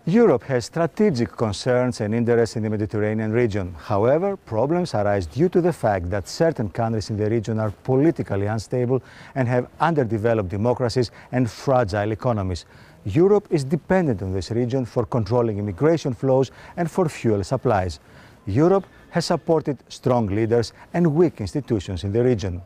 Europe has strategic concerns and interests in the Mediterranean region. However, problems arise due to the fact that certain countries in the region are politically unstable and have underdeveloped democracies and fragile economies. Europe is dependent on this region for controlling immigration flows and for fuel supplies. Europe has supported strong leaders and weak institutions in the region.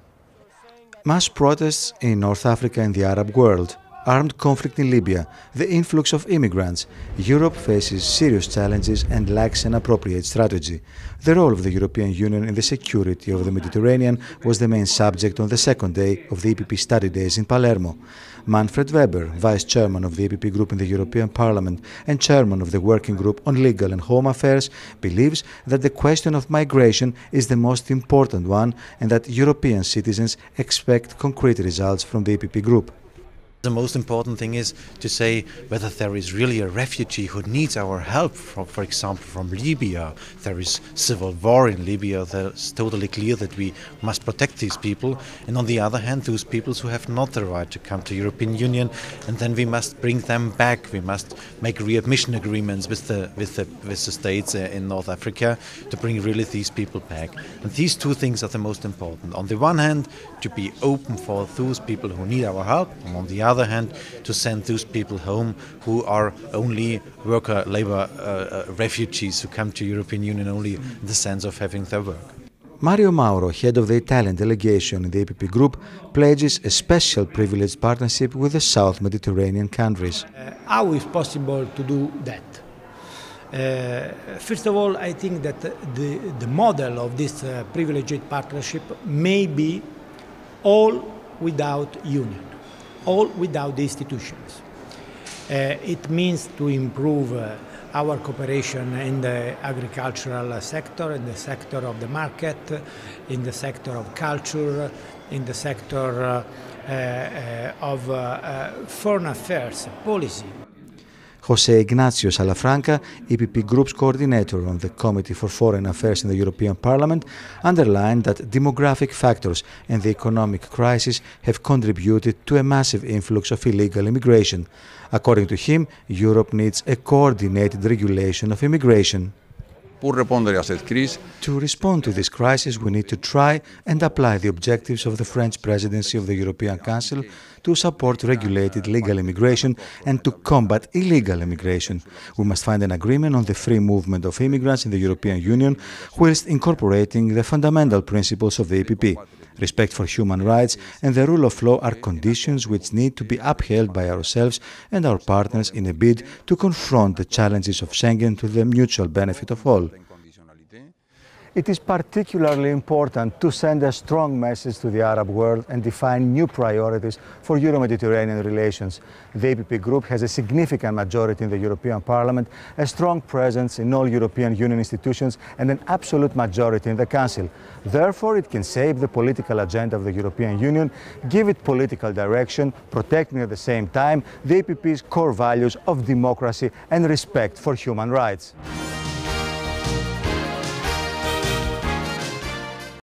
Mass protests in North Africa and the Arab world, armed conflict in Libya, the influx of immigrants. Europe faces serious challenges and lacks an appropriate strategy. The role of the European Union in the security of the Mediterranean was the main subject on the second day of the EPP Study Days in Palermo. Manfred Weber, Vice Chairman of the EPP Group in the European Parliament and Chairman of the Working Group on Legal and Home Affairs, believes that the question of migration is the most important one and that European citizens expect concrete results from the EPP Group. The most important thing is to say whether there is really a refugee who needs our help, for example, from Libya. There is civil war in Libya. It's totally clear that we must protect these people. And on the other hand, those people who have not the right to come to the European Union, and then we must bring them back. We must make readmission agreements with the states in North Africa to bring really these people back. And these two things are the most important. On the one hand, to be open for those people who need our help, and on the other hand, to send those people home who are only labor refugees who come to European Union only in the sense of having their work. Mauro, head of the Italian delegation in the EPP Group, pledges a special privileged partnership with the South Mediterranean countries. How is possible to do that? First of all, I think that the model of this privileged partnership may be all without union, all without the institutions. It means to improve our cooperation in the agricultural sector, in the sector of the market, in the sector of culture, in the sector of foreign affairs policy. José Ignacio Salafranca, EPP Group's coordinator on the Committee for Foreign Affairs in the European Parliament, underlined that demographic factors and the economic crisis have contributed to a massive influx of illegal immigration. According to him, Europe needs a coordinated regulation of immigration. To respond to this crisis, we need to try and apply the objectives of the French presidency of the European Council to support regulated legal immigration and to combat illegal immigration. We must find an agreement on the free movement of immigrants in the European Union whilst incorporating the fundamental principles of the EPP. Respect for human rights and the rule of law are conditions which need to be upheld by ourselves and our partners in a bid to confront the challenges of Schengen to the mutual benefit of all. It is particularly important to send a strong message to the Arab world and define new priorities for Euro-Mediterranean relations. The EPP Group has a significant majority in the European Parliament, a strong presence in all European Union institutions and an absolute majority in the Council. Therefore, it can shape the political agenda of the European Union, give it political direction, protecting at the same time the EPP's core values of democracy and respect for human rights.